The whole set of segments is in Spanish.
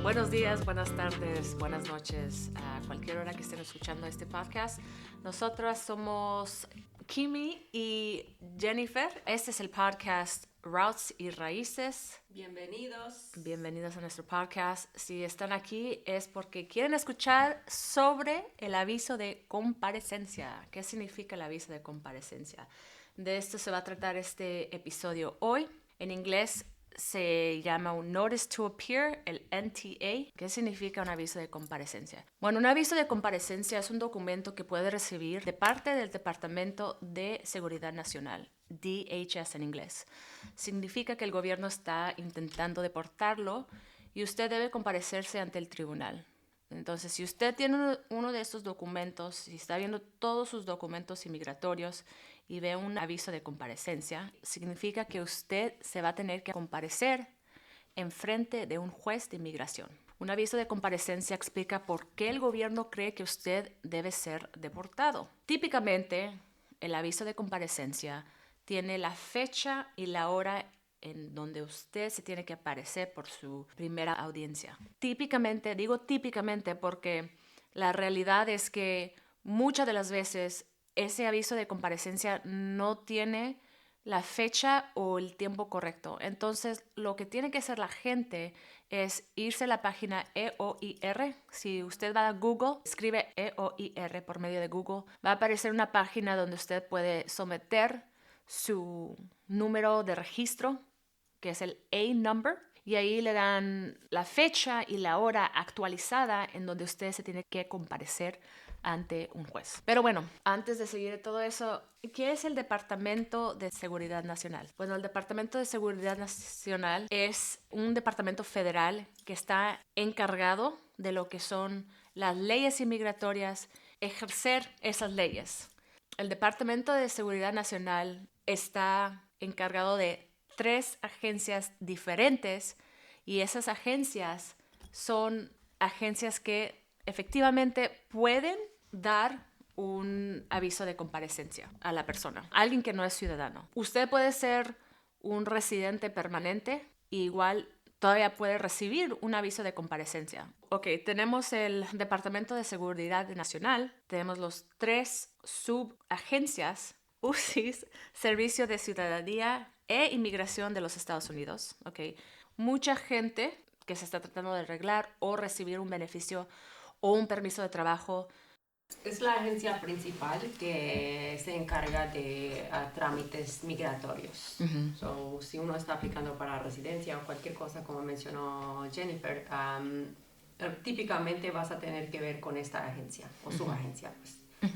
Buenos días, buenas tardes, buenas noches, a cualquier hora que estén escuchando este podcast. Nosotras somos Kimi y Jennifer. Este es el podcast Routes y Raíces. Bienvenidos. Bienvenidos a nuestro podcast. Si están aquí es porque quieren escuchar sobre el aviso de comparecencia. ¿Qué significa el aviso de comparecencia? De esto se va a tratar este episodio hoy. En inglés se llama un Notice to Appear, el NTA. ¿Qué significa un aviso de comparecencia? Bueno, un aviso de comparecencia es un documento que puede recibir de parte del Departamento de Seguridad Nacional, DHS en inglés. Significa que el gobierno está intentando deportarlo y usted debe comparecerse ante el tribunal. Entonces, si usted tiene uno de estos documentos, si está viendo todos sus documentos inmigratorios y ve un aviso de comparecencia, significa que usted se va a tener que comparecer en frente de un juez de inmigración. Un aviso de comparecencia explica por qué el gobierno cree que usted debe ser deportado. Típicamente, el aviso de comparecencia tiene la fecha y la hora en donde usted se tiene que aparecer por su primera audiencia. Típicamente, digo típicamente porque la realidad es que muchas de las veces ese aviso de comparecencia no tiene la fecha o el tiempo correcto. Entonces, lo que tiene que hacer la gente es irse a la página EOIR. Si usted va a Google, escribe EOIR por medio de Google, va a aparecer una página donde usted puede someter su número de registro, que es el A-Number, y ahí le dan la fecha y la hora actualizada en donde usted se tiene que comparecer ante un juez. Pero bueno, antes de seguir todo eso, ¿qué es el Departamento de Seguridad Nacional? Bueno, el Departamento de Seguridad Nacional es un departamento federal que está encargado de lo que son las leyes inmigratorias, ejercer esas leyes. El Departamento de Seguridad Nacional está encargado de 3 agencias diferentes y esas agencias son agencias que efectivamente pueden dar un aviso de comparecencia a la persona, alguien que no es ciudadano. Usted puede ser un residente permanente e igual todavía puede recibir un aviso de comparecencia. Ok, tenemos el Departamento de Seguridad Nacional, tenemos los 3 subagencias, UCIS, Servicio de Ciudadanía e Inmigración de los Estados Unidos. Okay. Mucha gente que se está tratando de arreglar o recibir un beneficio o un permiso de trabajo. Es la agencia principal que se encarga de trámites migratorios. So, si uno está aplicando para residencia o cualquier cosa, como mencionó Jennifer, típicamente vas a tener que ver con esta agencia o subagencia. Pues.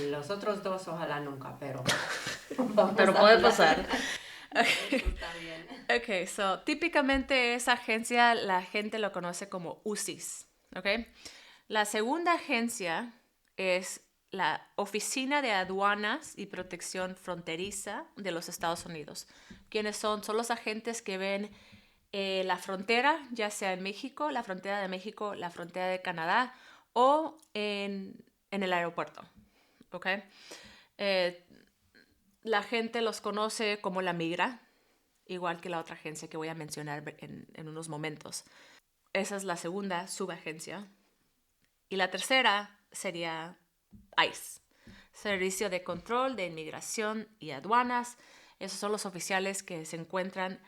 Los otros dos, ojalá nunca, pero... pero puede pasar. Eso está bien. Ok, so típicamente esa agencia la gente lo conoce como UCIS. Okay. La segunda agencia es la Oficina de Aduanas y Protección Fronteriza de los Estados Unidos. ¿Quiénes son? Son los agentes que ven la frontera, ya sea en México, la frontera de México, la frontera de Canadá o en el aeropuerto. ¿Okay? La gente los conoce como la migra, igual que la otra agencia que voy a mencionar en unos momentos. Esa es la segunda subagencia. Y la tercera sería ICE, Servicio de Control de Inmigración y Aduanas. Esos son los oficiales que se encuentran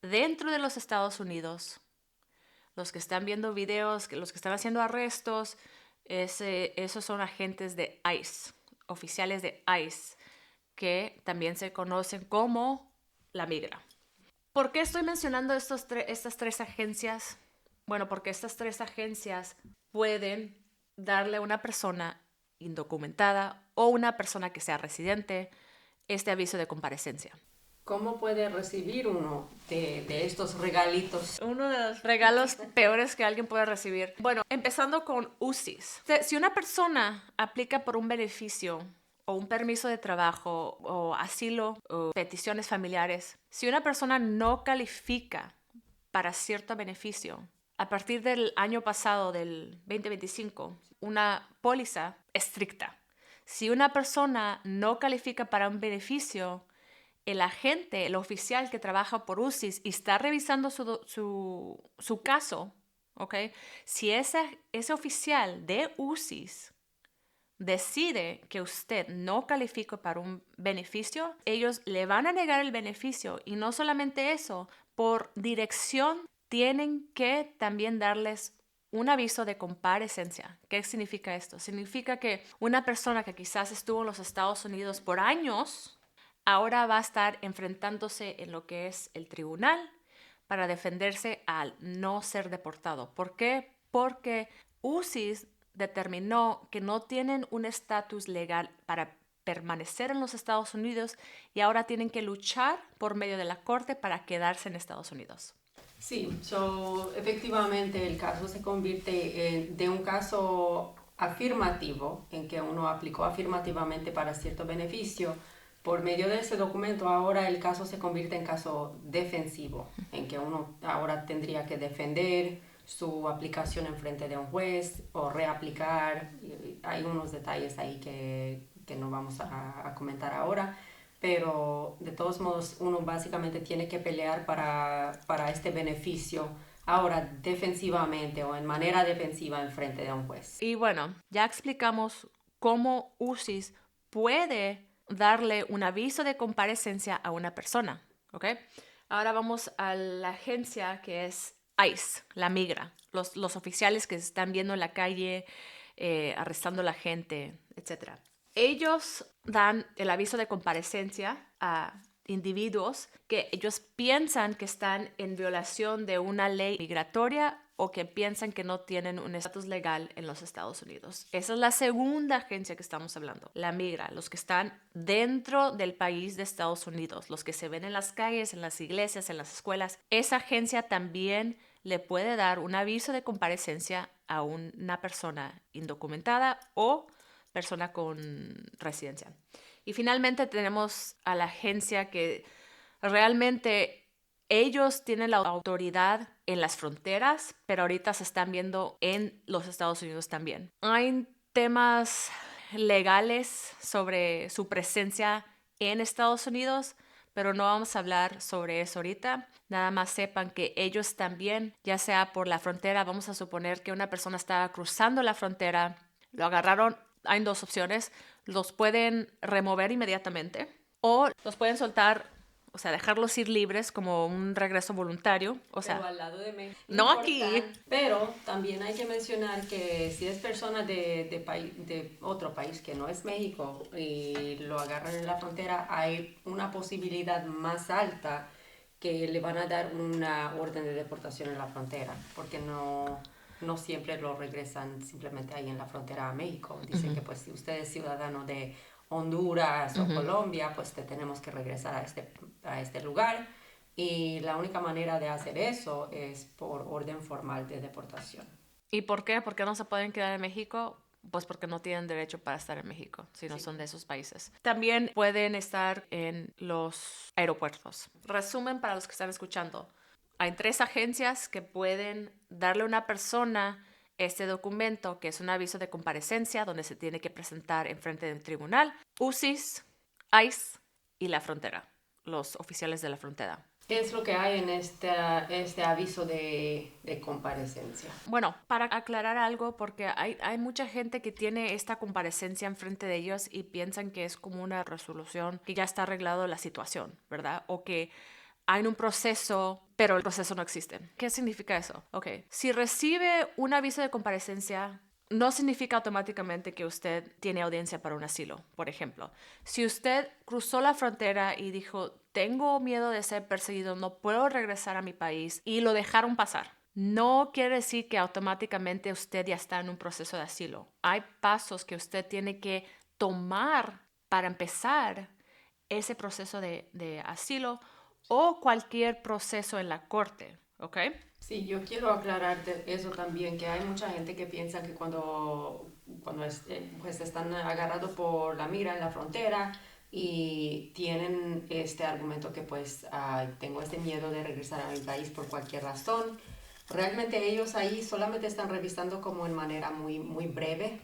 dentro de los Estados Unidos. Los que están viendo videos, los que están haciendo arrestos, esos son agentes de ICE, oficiales de ICE, que también se conocen como la migra. ¿Por qué estoy mencionando estas 3 agencias? Bueno, porque estas 3 agencias pueden darle a una persona indocumentada o una persona que sea residente este aviso de comparecencia. ¿Cómo puede recibir uno de estos regalitos? Uno de los regalos peores que alguien puede recibir. Bueno, empezando con UCIS. Si una persona aplica por un beneficio o un permiso de trabajo o asilo o peticiones familiares, si una persona no califica para cierto beneficio, a partir del año pasado, del 2025, una póliza estricta. Si una persona no califica para un beneficio, el agente, el oficial que trabaja por UCIS y está revisando su caso, ¿ok? Si ese oficial de UCIS decide que usted no califica para un beneficio, ellos le van a negar el beneficio. Y no solamente eso, por dirección tienen que también darles un aviso de comparecencia. ¿Qué significa esto? Significa que una persona que quizás estuvo en los Estados Unidos por años, ahora va a estar enfrentándose en lo que es el tribunal para defenderse al no ser deportado. ¿Por qué? Porque UCIS determinó que no tienen un estatus legal para permanecer en los Estados Unidos y ahora tienen que luchar por medio de la corte para quedarse en Estados Unidos. Sí, efectivamente el caso se convierte de un caso afirmativo, en que uno aplicó afirmativamente para cierto beneficio. Por medio de ese documento, ahora el caso se convierte en caso defensivo, en que uno ahora tendría que defender su aplicación en frente de un juez o reaplicar. Hay unos detalles ahí que no vamos a comentar ahora, pero de todos modos uno básicamente tiene que pelear para este beneficio ahora defensivamente o en manera defensiva en frente de un juez. Y bueno, ya explicamos cómo UCIS puede darle un aviso de comparecencia a una persona, ¿ok? Ahora vamos a la agencia que es ICE, la migra, los oficiales que se están viendo en la calle, arrestando a la gente, etc. Ellos dan el aviso de comparecencia a individuos que ellos piensan que están en violación de una ley migratoria o que piensan que no tienen un estatus legal en los Estados Unidos. Esa es la segunda agencia que estamos hablando, la migra, los que están dentro del país de Estados Unidos, los que se ven en las calles, en las iglesias, en las escuelas. Esa agencia también le puede dar un aviso de comparecencia a una persona indocumentada o persona con residencia. Y finalmente tenemos a la agencia que realmente ellos tienen la autoridad en las fronteras, pero ahorita se están viendo en los Estados Unidos también. Hay temas legales sobre su presencia en Estados Unidos, pero no vamos a hablar sobre eso ahorita. Nada más sepan que ellos también, ya sea por la frontera, vamos a suponer que una persona estaba cruzando la frontera, lo agarraron. Hay dos opciones, los pueden remover inmediatamente o los pueden soltar, o sea, dejarlos ir libres como un regreso voluntario. O sea, pero al lado de México. No aquí. Pero también hay que mencionar que si es persona de otro país que no es México y lo agarran en la frontera, hay una posibilidad más alta que le van a dar una orden de deportación en la frontera, porque no siempre lo regresan simplemente ahí en la frontera a México. Dicen que pues si usted es ciudadano de Honduras o Colombia, pues te tenemos que regresar a este lugar. Y la única manera de hacer eso es por orden formal de deportación. ¿Y por qué? ¿Por qué no se pueden quedar en México? Pues porque no tienen derecho para estar en México, si no son de esos países. También pueden estar en los aeropuertos. Resumen para los que están escuchando. Hay 3 agencias que pueden darle a una persona este documento, que es un aviso de comparecencia, donde se tiene que presentar en frente del tribunal. UCIS, ICE y la frontera, los oficiales de la frontera. ¿Qué es lo que hay en este aviso de comparecencia? Bueno, para aclarar algo, porque hay mucha gente que tiene esta comparecencia enfrente de ellos y piensan que es como una resolución, que ya está arreglado la situación, ¿verdad? O que hay un proceso, pero el proceso no existe. ¿Qué significa eso? Ok, si recibe un aviso de comparecencia, no significa automáticamente que usted tiene audiencia para un asilo, por ejemplo. Si usted cruzó la frontera y dijo, tengo miedo de ser perseguido, no puedo regresar a mi país, y lo dejaron pasar, no quiere decir que automáticamente usted ya está en un proceso de asilo. Hay pasos que usted tiene que tomar para empezar ese proceso de asilo o cualquier proceso en la corte, ¿ok? Sí, yo quiero aclarar eso también, que hay mucha gente que piensa que cuando pues están agarrados por la migra en la frontera y tienen este argumento que pues tengo este miedo de regresar a mi país por cualquier razón. Realmente ellos ahí solamente están revisando como en manera muy, muy breve,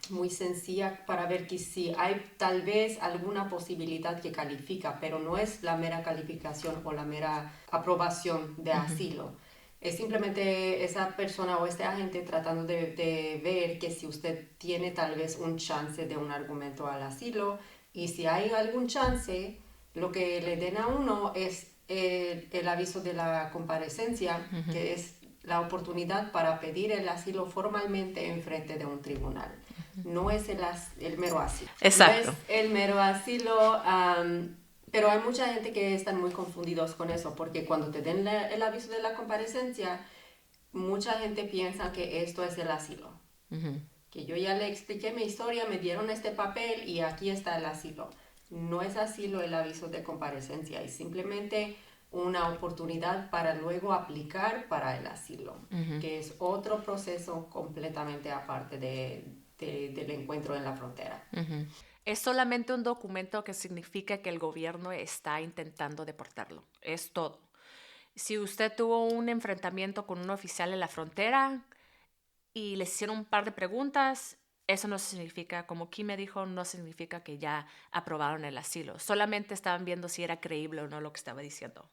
muy sencilla, para ver que si hay tal vez alguna posibilidad que califica, pero no es la mera calificación o la mera aprobación de asilo. Es simplemente esa persona o este agente tratando de ver que si usted tiene tal vez un chance de un argumento al asilo, y si hay algún chance, lo que le den a uno es el aviso de la comparecencia, que es la oportunidad para pedir el asilo formalmente en frente de un tribunal. No es el mero asilo. Exacto. No es el mero asilo, pero hay mucha gente que están muy confundidos con eso, porque cuando te den el aviso de la comparecencia, mucha gente piensa que esto es el asilo. Que yo ya le expliqué mi historia, me dieron este papel y aquí está el asilo. No es asilo el aviso de comparecencia, es simplemente una oportunidad para luego aplicar para el asilo, que es otro proceso completamente aparte del encuentro en la frontera. Es solamente un documento que significa que el gobierno está intentando deportarlo. Es todo. Si usted tuvo un enfrentamiento con un oficial en la frontera y les hicieron un par de preguntas, eso no significa, como Kim me dijo, no significa que ya aprobaron el asilo. Solamente estaban viendo si era creíble o no lo que estaba diciendo.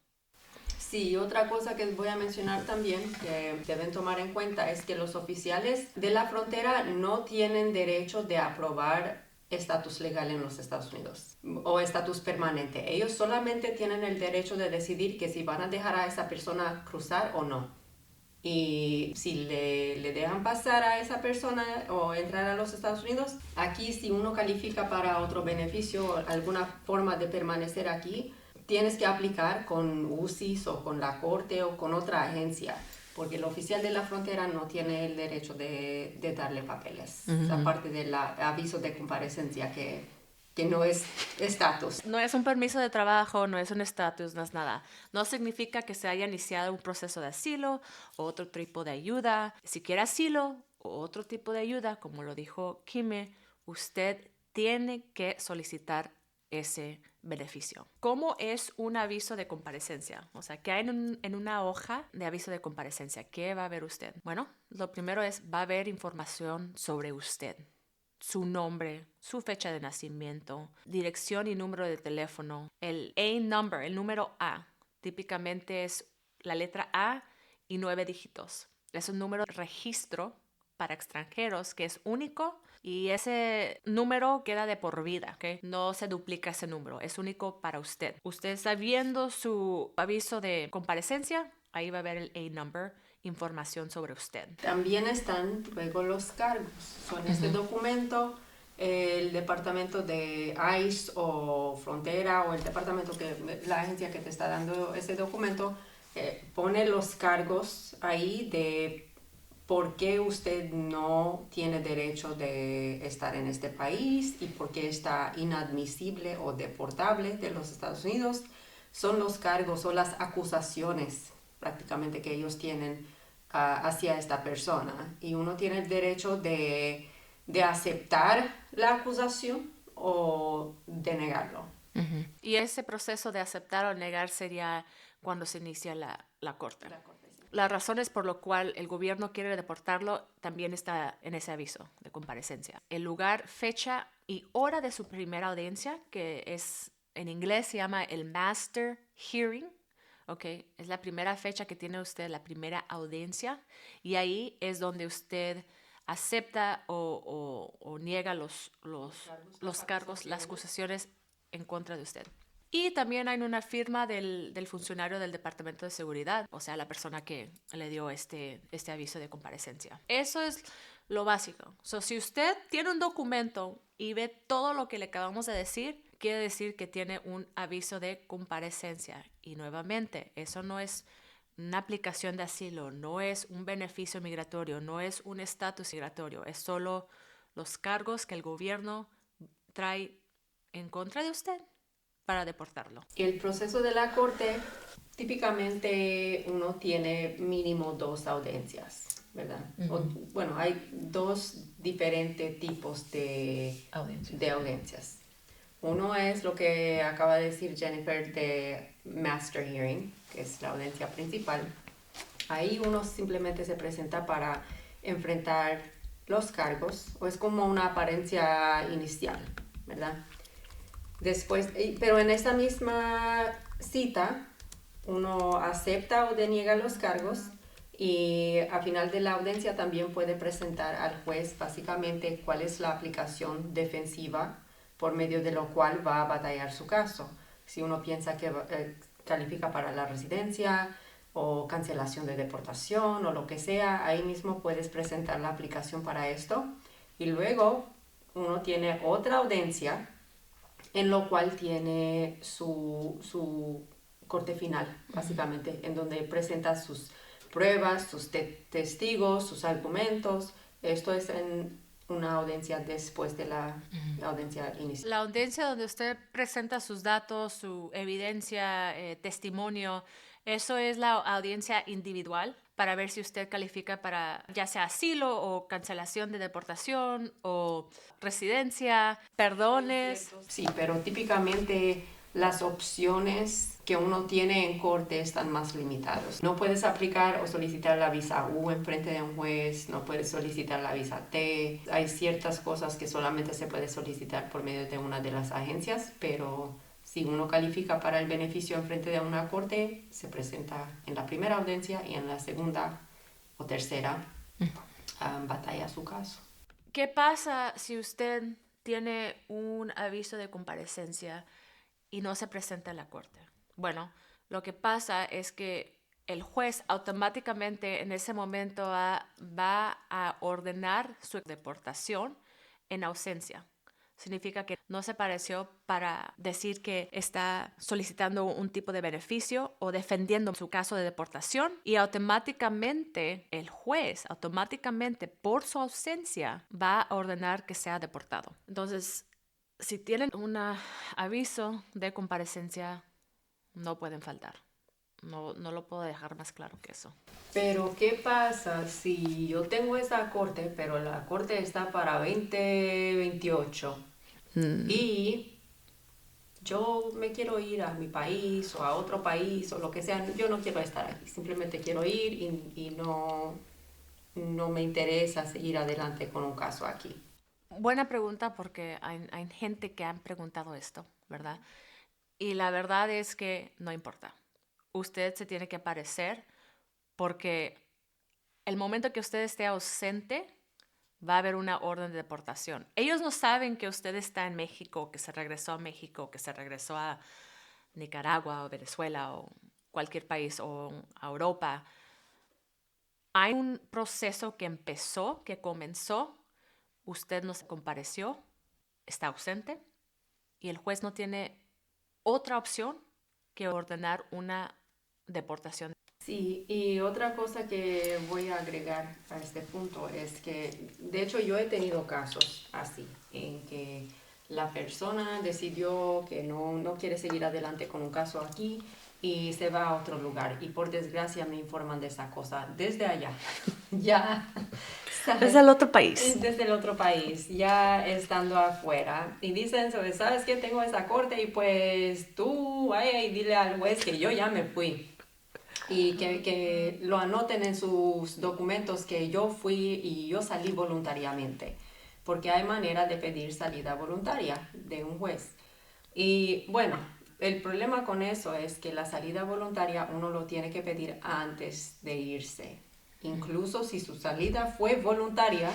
Sí, otra cosa que voy a mencionar también que deben tomar en cuenta es que los oficiales de la frontera no tienen derecho de aprobar estatus legal en los Estados Unidos o estatus permanente. Ellos solamente tienen el derecho de decidir que si van a dejar a esa persona cruzar o no. Y si le dejan pasar a esa persona o entrar a los Estados Unidos, aquí si uno califica para otro beneficio o alguna forma de permanecer aquí, tienes que aplicar con UCIS o con la corte o con otra agencia, porque el oficial de la frontera no tiene el derecho de darle papeles, aparte del aviso de comparecencia que no es estatus. No es un permiso de trabajo, no es un estatus, no es nada. No significa que se haya iniciado un proceso de asilo o otro tipo de ayuda. Si quiere asilo o otro tipo de ayuda, como lo dijo Kime, usted tiene que solicitar ese beneficio. ¿Cómo es un aviso de comparecencia? O sea, ¿qué hay en una hoja de aviso de comparecencia? ¿Qué va a ver usted? Bueno, lo primero es, va a haber información sobre usted. Su nombre, su fecha de nacimiento, dirección y número de teléfono. El A-number, el número A, típicamente es la letra A y 9 dígitos. Es un número de registro para extranjeros que es único y ese número queda de por vida, ¿ok? No se duplica ese número, es único para usted. Usted está viendo su aviso de comparecencia, ahí va a ver el A-number, información sobre usted. También están luego los cargos. Son este documento, el departamento de ICE o Frontera o el departamento la agencia que te está dando ese documento, pone los cargos ahí de por qué usted no tiene derecho de estar en este país y por qué está inadmisible o deportable de los Estados Unidos. Son los cargos o las acusaciones prácticamente que ellos tienen hacia esta persona. Y uno tiene el derecho de aceptar la acusación o de negarlo. Y ese proceso de aceptar o negar sería cuando se inicia la corte. Las razones por lo cual el gobierno quiere deportarlo también está en ese aviso de comparecencia. El lugar, fecha y hora de su primera audiencia, que es en inglés se llama el Master Hearing. Okay, es la primera fecha que tiene usted, la primera audiencia, y ahí es donde usted acepta o niega los cargos, las acusaciones en contra de usted. Y también hay una firma del funcionario del Departamento de Seguridad, o sea, la persona que le dio este aviso de comparecencia. Eso es lo básico. Si usted tiene un documento y ve todo lo que le acabamos de decir, quiere decir que tiene un aviso de comparecencia. Y nuevamente, eso no es una aplicación de asilo, no es un beneficio migratorio, no es un estatus migratorio, es solo los cargos que el gobierno trae en contra de usted para deportarlo. El proceso de la corte, típicamente uno tiene mínimo 2 audiencias, ¿verdad? Bueno, hay 2 diferentes tipos de audiencias. Uno es lo que acaba de decir Jennifer de Master Hearing, que es la audiencia principal. Ahí uno simplemente se presenta para enfrentar los cargos, o es como una apariencia inicial, ¿verdad? Después, pero en esta misma cita, uno acepta o deniega los cargos, Y al final de la audiencia también puede presentar al juez básicamente cuál es la aplicación defensiva por medio de lo cual va a batallar su caso. Si uno piensa que califica para la residencia o cancelación de deportación o lo que sea, ahí mismo puedes presentar la aplicación para esto. Y luego uno tiene otra audiencia en lo cual tiene su corte final, básicamente, en donde presenta sus pruebas, sus testigos, sus argumentos. Esto es en una audiencia después de la audiencia inicial. La audiencia donde usted presenta sus datos, su evidencia, testimonio, eso es la audiencia individual para ver si usted califica para ya sea asilo o cancelación de deportación o residencia, perdones. Sí, pero típicamente las opciones que uno tiene en corte están más limitadas. No puedes aplicar o solicitar la visa U en frente de un juez, no puedes solicitar la visa T. Hay ciertas cosas que solamente se puede solicitar por medio de una de las agencias, pero si uno califica para el beneficio en frente de una corte, se presenta en la primera audiencia y en la segunda o tercera batalla su caso. ¿Qué pasa si usted tiene un aviso de comparecencia y no se presenta en la corte? Bueno, lo que pasa es que el juez automáticamente en ese momento va a ordenar su deportación en ausencia. Significa que no se apareció para decir que está solicitando un tipo de beneficio o defendiendo su caso de deportación y automáticamente el juez, automáticamente por su ausencia, va a ordenar que sea deportado. Entonces, si tienen un aviso de comparecencia, no pueden faltar. No lo puedo dejar más claro que eso. Pero, ¿qué pasa si yo tengo esa corte, pero la corte está para 2028 y yo me quiero ir a mi país o a otro país o lo que sea? Yo no quiero estar aquí, simplemente quiero ir y no me interesa seguir adelante con un caso aquí. Buena pregunta porque hay gente que han preguntado esto, ¿verdad? Y la verdad es que no importa. Usted se tiene que aparecer porque el momento que usted esté ausente, va a haber una orden de deportación. Ellos no saben que usted está en México, que se regresó a México, que se regresó a Nicaragua o Venezuela o cualquier país o a Europa. Hay un proceso que empezó, que comenzó, usted no se compareció, está ausente y el juez no tiene otra opción que ordenar una deportación. Sí, y otra cosa que voy a agregar a este punto es que, de hecho, yo he tenido casos así, en que la persona decidió que no quiere seguir adelante con un caso aquí y se va a otro lugar. Y por desgracia me informan de esa cosa desde allá, ya. Desde el otro país. Desde el otro país, ya estando afuera. Y dicen, ¿sabes qué? Tengo esa corte y pues tú vaya y dile al juez que yo ya me fui y que lo anoten en sus documentos que yo fui y yo salí voluntariamente, porque hay manera de pedir salida voluntaria de un juez. Y bueno, el problema con eso es que la salida voluntaria uno lo tiene que pedir antes de irse. Incluso si su salida fue voluntaria,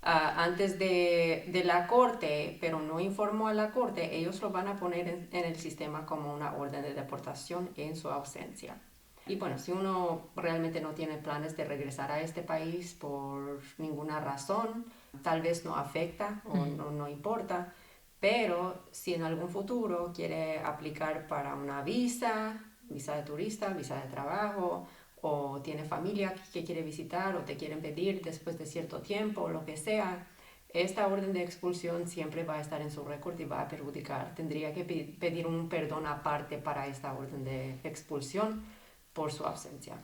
antes de la corte, pero no informó a la corte, ellos lo van a poner en el sistema como una orden de deportación en su ausencia. Y bueno, si uno realmente no tiene planes de regresar a este país por ninguna razón, tal vez no afecta o no importa, pero si en algún futuro quiere aplicar para una visa de turista, visa de trabajo, o tiene familia que quiere visitar o te quieren pedir después de cierto tiempo o lo que sea, esta orden de expulsión siempre va a estar en su récord y va a perjudicar. Tendría que pedir un perdón aparte para esta orden de expulsión por su ausencia.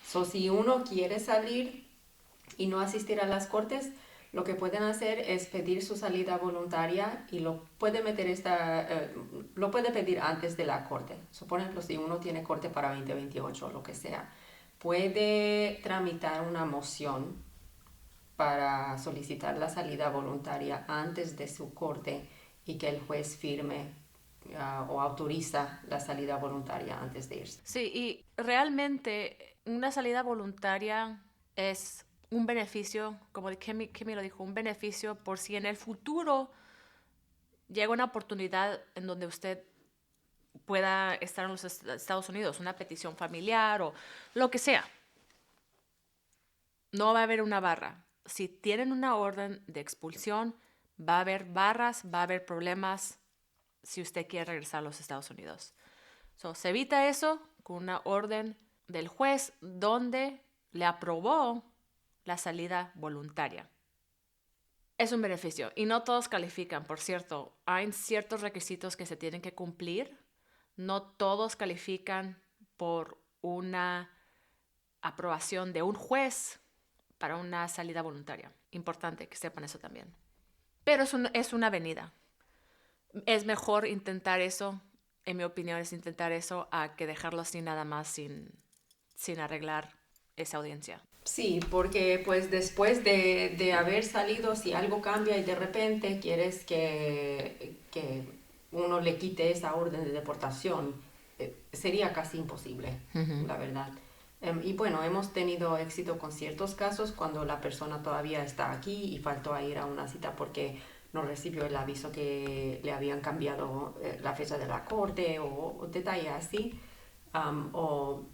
Si uno quiere salir y no asistir a las cortes, lo que pueden hacer es pedir su salida voluntaria y lo puede pedir antes de la corte. Por ejemplo, si uno tiene corte para 2028 o lo que sea, puede tramitar una moción para solicitar la salida voluntaria antes de su corte y que el juez firme o autoriza la salida voluntaria antes de irse. Sí, y realmente una salida voluntaria es un beneficio, como Kemi lo dijo, un beneficio por si en el futuro llega una oportunidad en donde usted pueda estar en los Estados Unidos, una petición familiar o lo que sea. No va a haber una barra. Si tienen una orden de expulsión, va a haber barras, va a haber problemas si usted quiere regresar a los Estados Unidos. Se evita eso con una orden del juez donde le aprobó la salida voluntaria. Es un beneficio y no todos califican, por cierto. Hay ciertos requisitos que se tienen que cumplir. No todos califican por una aprobación de un juez para una salida voluntaria. Importante que sepan eso también. Pero es una avenida. Es mejor intentar eso, en mi opinión, es intentar eso a que dejarlo así nada más sin arreglar esa audiencia. Sí, porque pues después de haber salido, si algo cambia y de repente quieres que uno le quite esa orden de deportación, sería casi imposible, la verdad. Y bueno, hemos tenido éxito con ciertos casos cuando la persona todavía está aquí y faltó a ir a una cita porque no recibió el aviso que le habían cambiado la fecha de la corte o detalles así. O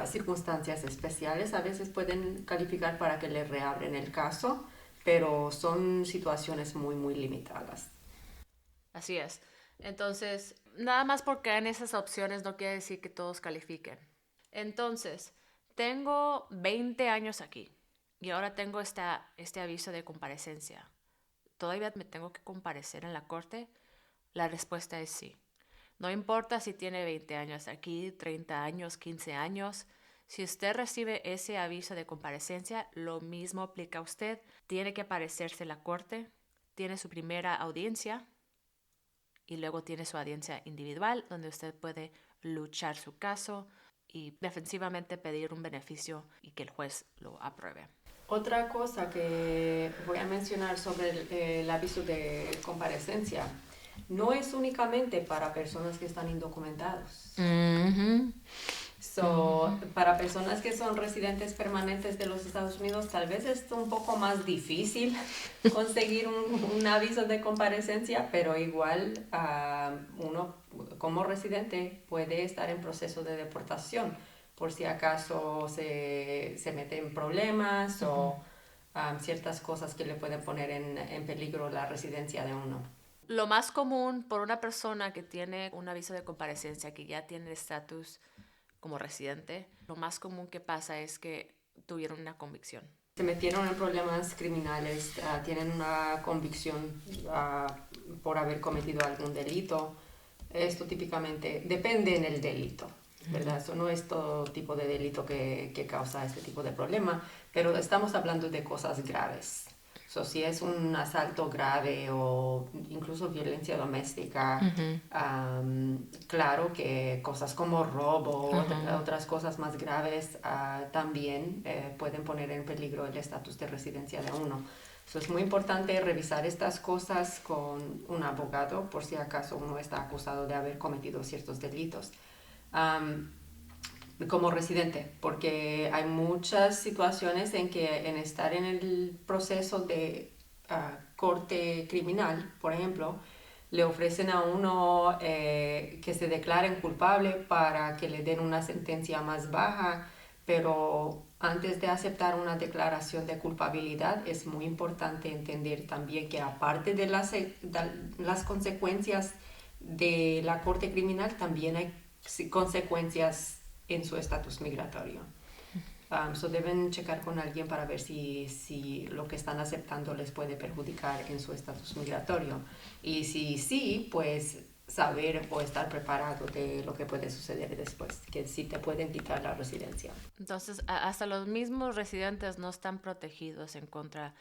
circunstancias especiales a veces pueden calificar para que le reabren el caso, pero son situaciones muy, muy limitadas. Así es. Entonces, nada más porque en esas opciones no quiere decir que todos califiquen. Entonces, tengo 20 años aquí y ahora tengo este aviso de comparecencia. ¿Todavía me tengo que comparecer en la corte? La respuesta es sí. No importa si tiene 20 años aquí, 30 años, 15 años. Si usted recibe ese aviso de comparecencia, lo mismo aplica a usted. Tiene que aparecerse en la corte, tiene su primera audiencia y luego tiene su audiencia individual donde usted puede luchar su caso y defensivamente pedir un beneficio y que el juez lo apruebe. Otra cosa que voy a mencionar sobre el aviso de comparecencia, no es únicamente para personas que están indocumentados. Para personas que son residentes permanentes de los Estados Unidos, tal vez es un poco más difícil conseguir un aviso de comparecencia, pero igual uno como residente puede estar en proceso de deportación por si acaso se mete en problemas o ciertas cosas que le pueden poner en peligro la residencia de uno. Lo más común por una persona que tiene un aviso de comparecencia, que ya tiene estatus como residente, lo más común que pasa es que tuvieron una convicción. Se metieron en problemas criminales, tienen una convicción por haber cometido algún delito. Esto típicamente depende en el delito, ¿verdad? Eso no es todo tipo de delito que causa este tipo de problema, pero estamos hablando de cosas graves. Si es un asalto grave o incluso violencia doméstica, claro que cosas como robo, otras cosas más graves también pueden poner en peligro el estatus de residencia de uno. Es muy importante revisar estas cosas con un abogado por si acaso uno está acusado de haber cometido ciertos delitos. Como residente, porque hay muchas situaciones en que en estar en el proceso de corte criminal, por ejemplo, le ofrecen a uno que se declaren culpable para que le den una sentencia más baja, pero antes de aceptar una declaración de culpabilidad es muy importante entender también que aparte de las consecuencias de la corte criminal, también hay consecuencias en su estatus migratorio. Deben checar con alguien para ver si lo que están aceptando les puede perjudicar en su estatus migratorio. Y si sí, pues saber o estar preparado de lo que puede suceder después, que sí te pueden quitar la residencia. Entonces, hasta los mismos residentes no están protegidos en contra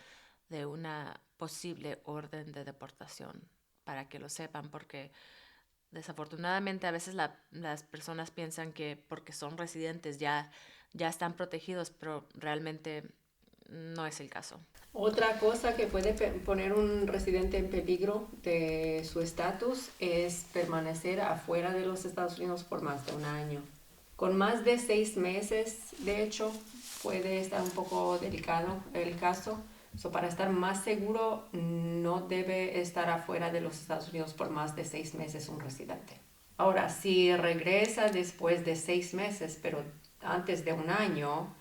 de una posible orden de deportación, para que lo sepan, porque desafortunadamente a veces las personas piensan que porque son residentes ya están protegidos, pero realmente no es el caso. Otra cosa que puede poner un residente en peligro de su estatus es permanecer afuera de los Estados Unidos por más de un año. Con más de 6 meses, de hecho, puede estar un poco delicado el caso. Para estar más seguro, no debe estar afuera de los Estados Unidos por más de 6 meses un residente. Ahora, si regresa después de 6 meses, pero antes de un año,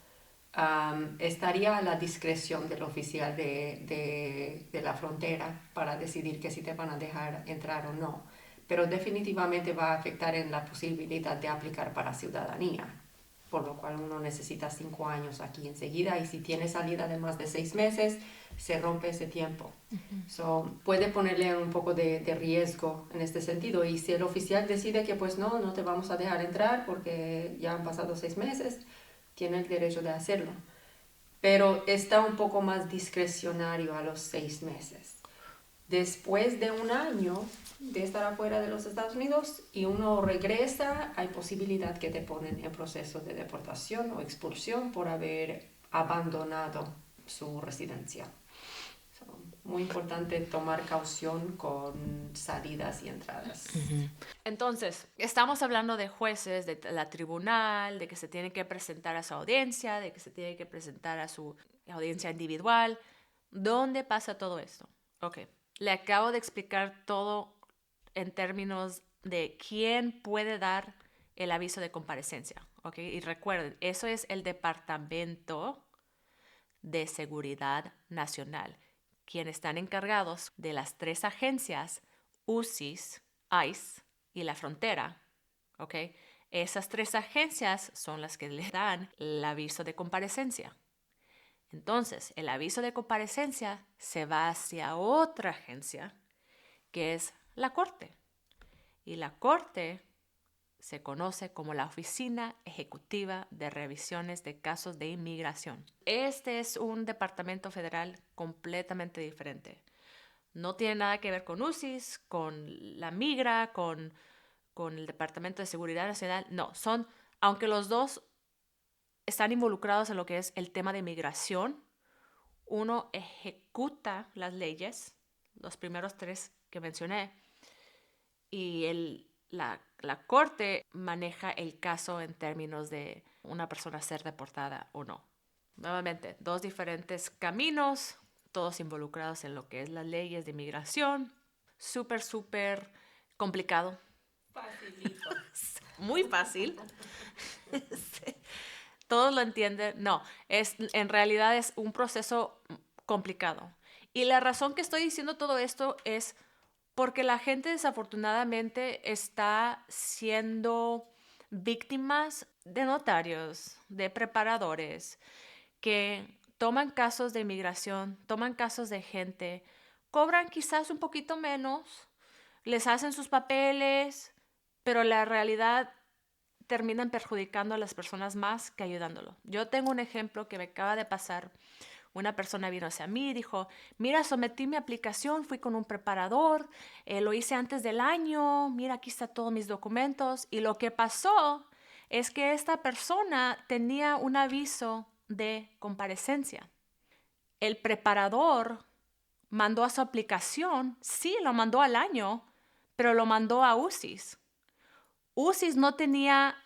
estaría a la discreción del oficial de la frontera para decidir que si te van a dejar entrar o no. Pero definitivamente va a afectar en la posibilidad de aplicar para ciudadanía, por lo cual uno necesita 5 años aquí enseguida, y si tiene salida de más de 6 meses, se rompe ese tiempo. Puede ponerle un poco de riesgo en este sentido, y si el oficial decide que pues no te vamos a dejar entrar porque ya han pasado 6 meses, tiene el derecho de hacerlo. Pero está un poco más discrecionario a los 6 meses. Después de un año de estar afuera de los Estados Unidos y uno regresa, hay posibilidad que te ponen en proceso de deportación o expulsión por haber abandonado su residencia. Muy importante tomar caución con salidas y entradas. Entonces, estamos hablando de jueces, de la tribunal, de que se tiene que presentar a su audiencia, de que se tiene que presentar a su audiencia individual. ¿Dónde pasa todo esto? Ok, le acabo de explicar todo en términos de quién puede dar el aviso de comparecencia. Ok, y recuerden, eso es el Departamento de Seguridad Nacional, quienes están encargados de las 3 agencias, UCIS, ICE y la frontera, ¿ok? Esas 3 agencias son las que le dan el aviso de comparecencia. Entonces, el aviso de comparecencia se va hacia otra agencia, que es la Corte. Y la Corte se conoce como la Oficina Ejecutiva de Revisiones de Casos de Inmigración. Este es un departamento federal completamente diferente. No tiene nada que ver con UCIS, con la Migra, con el Departamento de Seguridad Nacional. No, aunque los dos están involucrados en lo que es el tema de inmigración, uno ejecuta las leyes, los primeros 3 que mencioné, y la Corte maneja el caso en términos de una persona ser deportada o no. Nuevamente, 2 diferentes caminos, todos involucrados en lo que es las leyes de inmigración. Súper complicado. Facilito. Muy fácil. Todos lo entienden. No, en realidad es un proceso complicado. Y la razón que estoy diciendo todo esto es porque la gente desafortunadamente está siendo víctimas de notarios, de preparadores, que toman casos de inmigración, toman casos de gente, cobran quizás un poquito menos, les hacen sus papeles, pero la realidad terminan perjudicando a las personas más que ayudándolo. Yo tengo un ejemplo que me acaba de pasar. Una persona vino hacia mí y dijo, mira, sometí mi aplicación, fui con un preparador, lo hice antes del año, mira, aquí están todos mis documentos. Y lo que pasó es que esta persona tenía un aviso de comparecencia. El preparador mandó a su aplicación, sí, lo mandó al año, pero lo mandó a UCIS. UCIS no tenía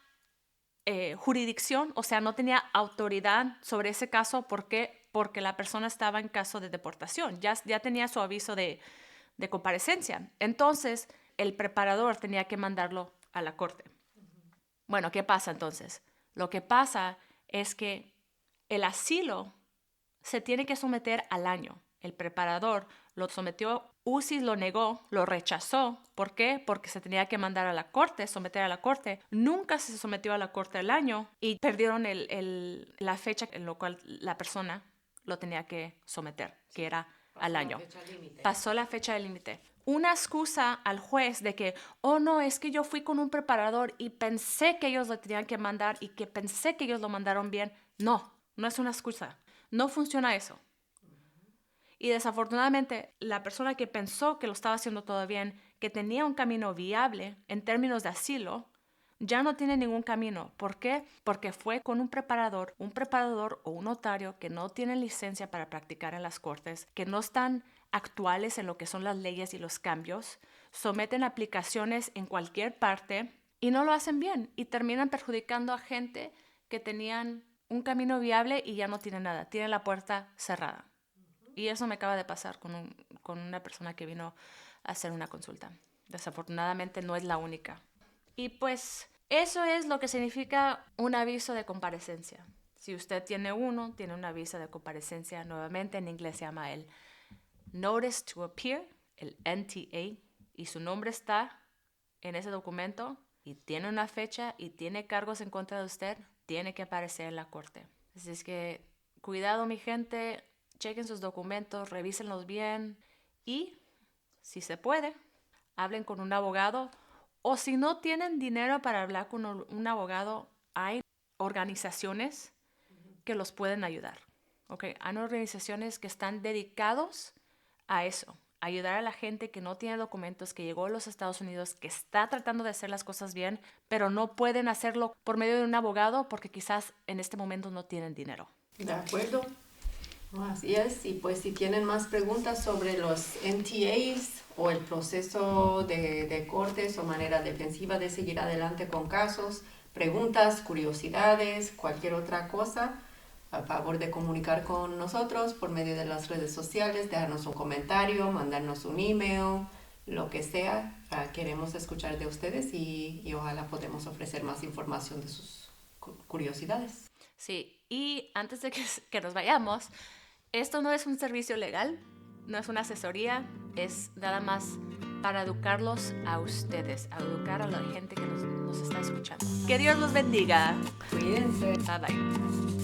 jurisdicción, o sea, no tenía autoridad sobre ese caso. ¿Por qué? Porque la persona estaba en caso de deportación, ya tenía su aviso de comparecencia. Entonces, el preparador tenía que mandarlo a la corte. Bueno, ¿qué pasa entonces? Lo que pasa es que el asilo se tiene que someter al año. El preparador lo sometió, UCIS lo negó, lo rechazó. ¿Por qué? Porque se tenía que mandar a la corte, someter a la corte. Nunca se sometió a la corte al año y perdieron la fecha en la cual la persona lo tenía que someter, que era al año. Pasó la fecha de límite. Una excusa al juez de que, oh no, es que yo fui con un preparador y pensé que ellos lo tenían que mandar y que pensé que ellos lo mandaron bien. No, no es una excusa. No funciona eso. Y desafortunadamente, la persona que pensó que lo estaba haciendo todo bien, que tenía un camino viable en términos de asilo, ya no tiene ningún camino. ¿Por qué? Porque fue con un preparador o un notario que no tienen licencia para practicar en las cortes, que no están actuales en lo que son las leyes y los cambios, someten aplicaciones en cualquier parte y no lo hacen bien y terminan perjudicando a gente que tenían un camino viable y ya no tienen nada, tienen la puerta cerrada. Y eso me acaba de pasar con una persona que vino a hacer una consulta. Desafortunadamente no es la única. Y pues eso es lo que significa un aviso de comparecencia. Si usted tiene un aviso de comparecencia, nuevamente en inglés se llama el Notice to Appear, el NTA, y su nombre está en ese documento y tiene una fecha y tiene cargos en contra de usted, tiene que aparecer en la corte. Así es que cuidado, mi gente, chequen sus documentos, revísenlos bien y, si se puede, hablen con un abogado, o si no tienen dinero para hablar con un abogado, hay organizaciones que los pueden ayudar. Okay. Hay organizaciones que están dedicados a eso, ayudar a la gente que no tiene documentos, que llegó a los Estados Unidos, que está tratando de hacer las cosas bien, pero no pueden hacerlo por medio de un abogado porque quizás en este momento no tienen dinero. De acuerdo. Así es, y pues si tienen más preguntas sobre los NTAs o el proceso de cortes o manera defensiva de seguir adelante con casos, preguntas, curiosidades, cualquier otra cosa, a favor de comunicar con nosotros por medio de las redes sociales, dejarnos un comentario, mandarnos un email, lo que sea. Queremos escuchar de ustedes y ojalá podamos ofrecer más información de sus curiosidades. Sí, y antes de que nos vayamos, esto no es un servicio legal, no es una asesoría, es nada más para educarlos a ustedes, a educar a la gente que nos está escuchando. Que Dios los bendiga. Cuídense. Bye bye.